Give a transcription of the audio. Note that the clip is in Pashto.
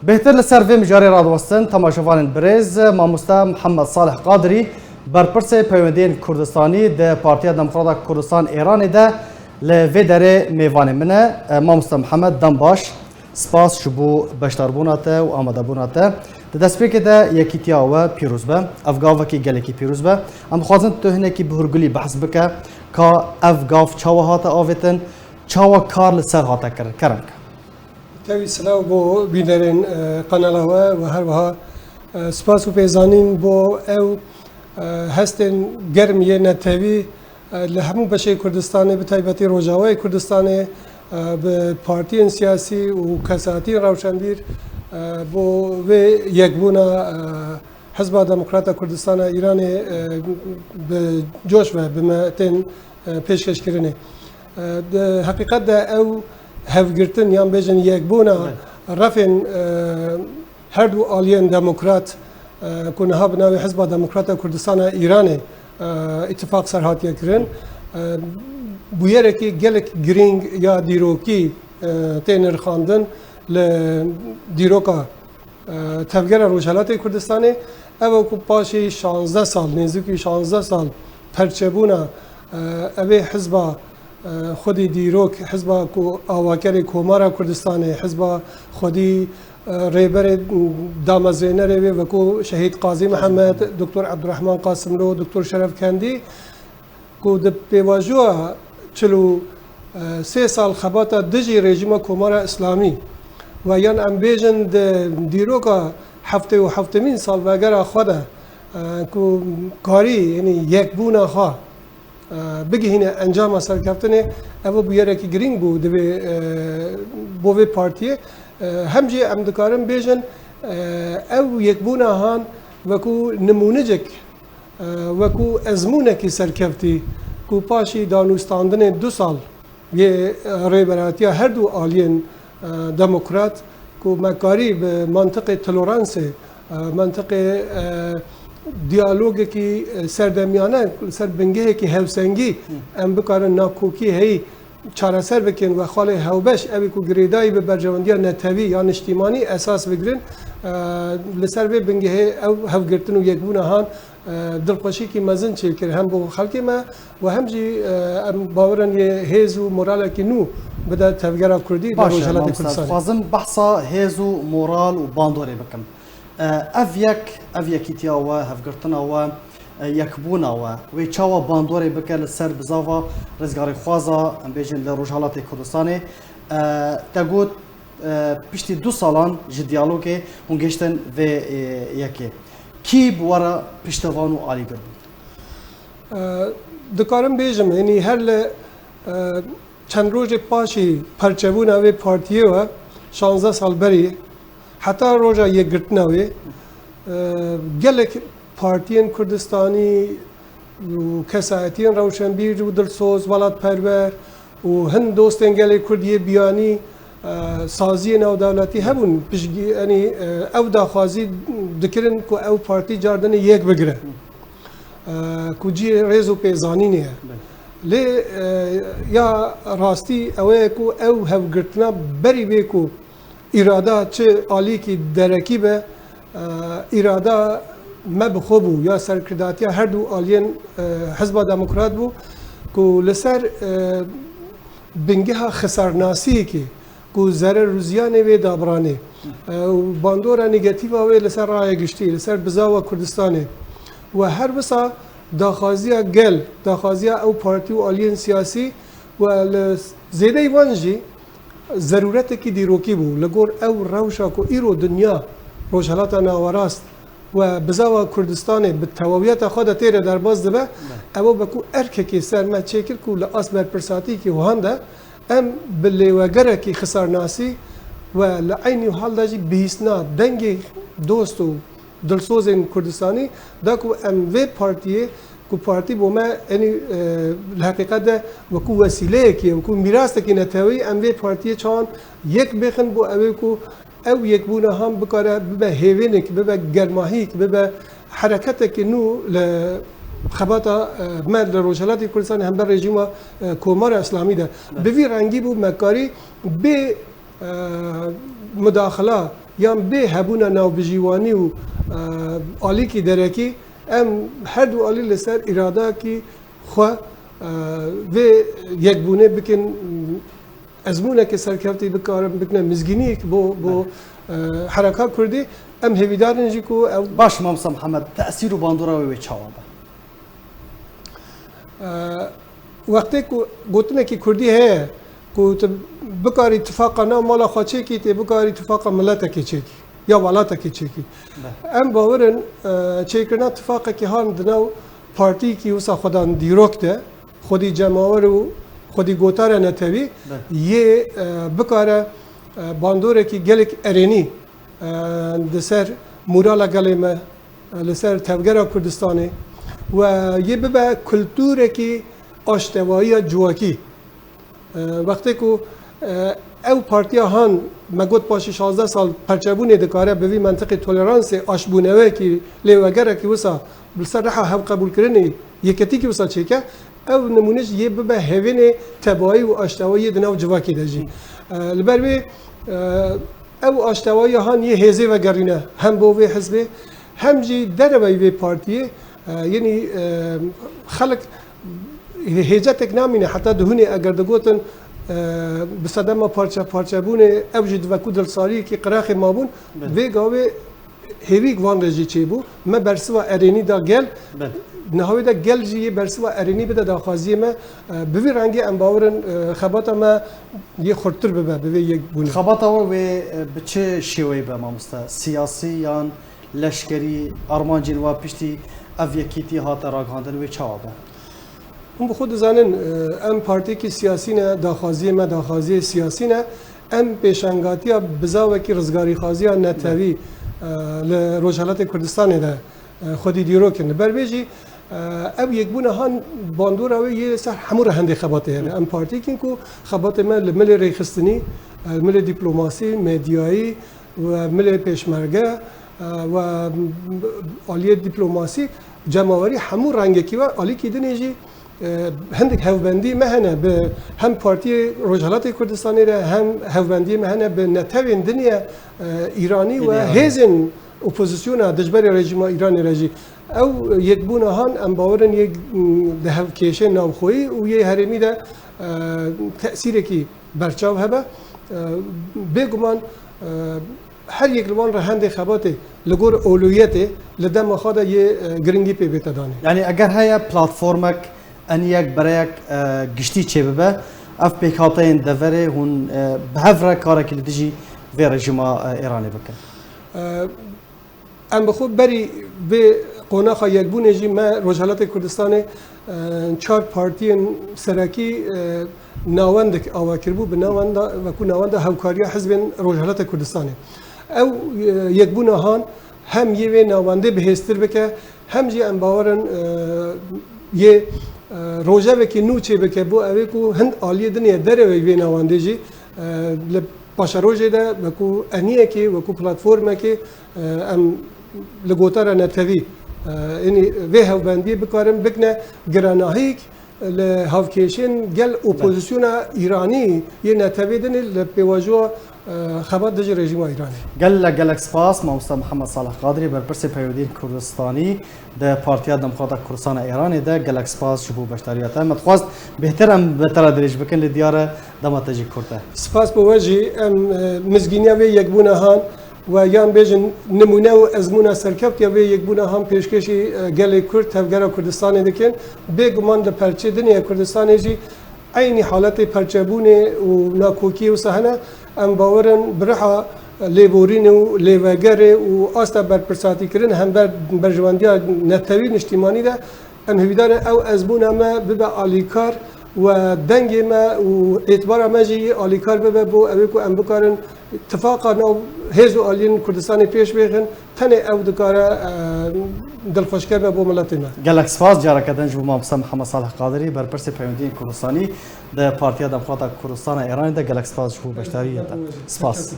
بهتر لسر في مجاري رادوستن تماشوان برز ماموستا محمد صالح قادری برپرس پیوندین کردستانی ده پارتیا دموکرات کردستان ایران ده لویدره میوان منه ماموستا محمد دنباش سپاس شبو بشتربوناته و آماده بوناته دستپیک ده یکیتیا و پیروز به افغاو کی گلکی پیروز به ام خوازن تو هنه کی بهرگلی بحث بکه که افغاو چاوه هاته آویتن چاوه کار لسر هاته کرن تاوی سلام بو بینرین قناله و هر وها سپاس و پیزانین بو او هستن گرمیه نتاوی لهمو بشه کردستان به تایبتی روجاوی کردستان به پارتی سیاسی و کساتی روشنبیر بو و یکبونا حزب دموکرات کردستان ایران به جوش و به متن پیشکش کردنه حقیقت ده او هفگرتن یان بیشن یکبونا رفن هر دو آلیان دموکرات کنه ها بناوی حزب دموکرات کردستان ایران اتفاق سرهاتیه کرن بویره که گلک گرینگ یا دیروکی تینر خواندن ل دیروکا تفگر روشالات کردستان او کو پاشی 16 سال نزدیکی 16 سال پرچبونا اوی حزب خودی دیروک حزب کو آواکر کومارا کردستان حزب خودی ریبر دامزینه و کو شهید قاضی محمد دکتر عبدالرحمن قاسم لو دکتر شرف کندی کو د پیواجو چلو 3 سال خباتا دجی رژیم کومارا اسلامی و یان ام بیژن د دیروکا هفته و هفتمین سال وگر خدا کو کاری یعنی یک بونا ها بگی هنه انجام اثر کفتنه او بیاره که گرینگ بود به پارتیه همجی امدکارم بیشن او یک بونا هان وکو نمونجک وکو ازمونه کی سرکفتی کو پاشی دانوستاندن 2 سال یه ریبراتی هر دو آلین دموکرات کو مکاری به منطق تولرانس منطق دیالوگ کی سردمیانه سر بنگه کی هفسنگی ام بکارن ناکوکی هی چاره سر بکن و خاله هوبش اوی کو گریدایی به برجواندی نتوی یا اجتماعی اساس بگیرن لسر به بنگه او هفگرتن و یک بونه هان دلخوشی کی مزن چیل کرد هم با خلق ما و هم جی باورن یه هیز و مورال کی نو بده تفکر کردی در روزهات کردستان. خوازم بحثا هیز و مورال و باندوری بکم. افیکیتیا و هفگرتنا و یکبونا و چاوا باندوری بکل سر بزاوا رزگاری خوازا ام بیشن لروجهات کردستانی تقول پشتی 2 سالان جدیالوگی هنگشتن و یکی کی بوارا پشتوانو عالی کرد. دکارم بیشم یعنی هر چند روز پاشی پرچبون اوی پارتیه و 16 سال بری حتی روزا یک گرتناوی گلک پارتیان کردستانی و کسایتیان روشنبیر و دلسوز ولات پرور و هند دوستان گلک کردی بیانی سازی نو دولتی هبون پیشگی یعنی او داخوازی دکرن کو او پارتی جاردن یک بگره کو جی ریزو پیزانی نیه لی یا راستی اوه کو او هفگرتنا بری بی کو اراده چه عالی کی درکی به اراده مبخوبو یا سرکرداتی هر دو آلین حزب دموکرات بو کو لسر بنگه خسارناسی کی کو ضرر روزیانه و دابرانه باندورا نگاتیو و لسر رای گشتی لسر بزاوا کردستانه و هر بسا داخازیا گل داخازیا او پارتی و آلین سیاسی و زیده وانجی ضرورت کی دیروکی بو لگور او روشا کو ایرو دنیا روشالات ناوراست و بزاوا کردستان به تواویت خود تیر در باز دبه او بکو ارکه کی سر ما چکر کو لاس بر پرساتی کی وهانده ام بلی وگره کی خسارناسی و لعینی حال داجی بیسنا دنگی دوستو دلسوزین کردستانی دا کو ام وی پارتیه کو پارتی بو ما یعنی الحقیقت ده وکو وسیله کی وکو میراث کی نتوی ام وی پارتیه چون یک بخن بو اوی کو او یک بونه هم بکاره به هیوینک به گرماهیک به حرکت که نو ل خباتا مد روشالات کردستان هم بر رژیم کومار اسلامی ده به وی رنگی بو مکاری به مداخله یان به هبونا ناوبجیوانی و آلی کی درکی ام هر دو آلی لسر اراده کی خو و یک بونه بکن ازمونه که سرکفتی بکارم بکنه مزگینی که بو حرکات کردی ام هویدارن جی کو باش مامستا محمد تأثیر و باندورا وی چاوابه وقتی که گوتنه که کردی هه کو بکار اتفاقا نه مالا خاچه کی تی بکار اتفاقا ملت کی چکی یا ولات کی چکی ام باورن چیکرنا اتفاقا کی هان دنو پارتی کی وسا خودان دیروک ده خودی جماور و خودی گوتار نتوی یه بکاره باندوره کی گلک ارینی دسر مورالا گلیمه لسر تفگرا کردستانی و یه ببه کلتوره کی آشتوایی جواکی وقتی که او پارتیا هان مگود پاشی 16 سال پرچبونه دکاره به وی منطقه تولرانس آشبونه کی لیوگره کی وسا بسر رحا هم قبول کردنی یکتی کی وسا چیکه او نمونش یه به هوین تبایی و آشتوایی دنو جواکی دجی البته او آشتوایی هان یه هزه و گرینه هم بوی حزبه هم جی در وی پارتیه یعنی خلق هیجتک نامینه حتی دهونه اگر دگوتن بصدمه پارچه بونه اوجد و کودل ساری که قراخ مابون وی گاوه هیویگ وان رجی چی بو ما برسوا ارینی دا گل نهایی دا گل جی برسوا ارینی بده داخازی ما بوی رنگی ام باورن خباتا ما یه خورتر بوی یک بونه خباتا و به چه شیوهی به مامستا سیاسی یان لشکری آرمانجین و پشتی اف یکیتی هات راگاندن و چاوابه هم بخود زنن ام پارتی کی سیاسی نه داخازی ما داخازی سیاسی نه ام پیشنگاتی بزاوه کی رزگاری خازی نتوی ل روجالات کردستان ده خودی دیرو کنه بر بیجی اب یک بونه هان باندور او یه سر همور هنده خباته هره ام پارتی کن کو خبات ما لمل ریخستنی مل دیپلماسی مدیایی و مل پیشمرگه و آلیه دیپلماسی جمعوری همور رنگی کی و آلی کی دنیجی هندک هفبندی مهنه به هم پارتی روجالات کردستانی را هم هفبندی مهنه به نتوین دنیا ایرانی و هزن اپوزیسیون دجبر رژیم ایرانی رژی او یک بونه هان ام باورن یک ده کیشه نامخویی و یه هرمی ده تأثیری کی برچاو هبه بگمان هر یک لوان را هنده خباته لگور اولویته لدم خدا یه گرینگی پی بیت دانه یعنی اگر های پلتفرمک ان یک برای گشتی چه ببه اف پیکاتین دوره هون به هفره کاره که لدیجی و رژیم ایرانی بکن ام بخود بری به قناخ یک بونه جی ما روجالات کردستان چهار پارتی سرکی ناوندک آواکر بو به ناوند و کو ناوند همکاری حزب روجالات کردستان او یک بونه هان هم یه ناونده بهستر بکه هم جی ام باورن یه روزه وکی نوچه بکه بو اوی کو هند عالیه دنیا داره وی نوانده جی ل پاشا روزه ده وکو انیه کی وکو پلتفرمه کی ام لگوتاره نتوی یعنی وی هفبندی بکارم بکنه گراناهیک لهافکیشن گل اپوزیسیون ایرانی یه نتوی دنی لپیواجو خبر دج رژیم ایرانی گل سپاس مامستا محمد صالح قادری بر پرس پیودین کردستانی ده پارتیا دموکرات کردستان ایرانی ده گل سپاس شبو بشتریات متخواست بهترم بهتر درج بکن لدیار دماتجی کرده سپاس بوجی ام مزگینیا و یک بونه هان و یان بیجن نمونه و ازمونه سرکفت یا یک بونه هم پیشکشی گل کرد تفگرا کردستان دکن بگمان ده پرچه دنیا کردستان جی عینی حالت پرچبونه و ناکوکی و صحنه ام باورن برها لیبورین و لیوگر و آستا برپرساتی کردن هم بر برجواندیا نتوی اجتماعی ده ام هویدار او ازمون ما ببه آلیکار و دنگ ما و اعتبار ما جی آلیکار ببه بو اوی کو ام بکارن اتفاقا نو هزو آلین کردستانی پیش بگن تنه او دکاره دلخوشکر بو ملتنا گلک سپاس جارا کدن جو مامستا محمد صالح قادری بر پرس پیوندین کردستانی ده پارتیا دموکرات کردستان ایرانی ده گلک سپاس جو بشتریات سپاس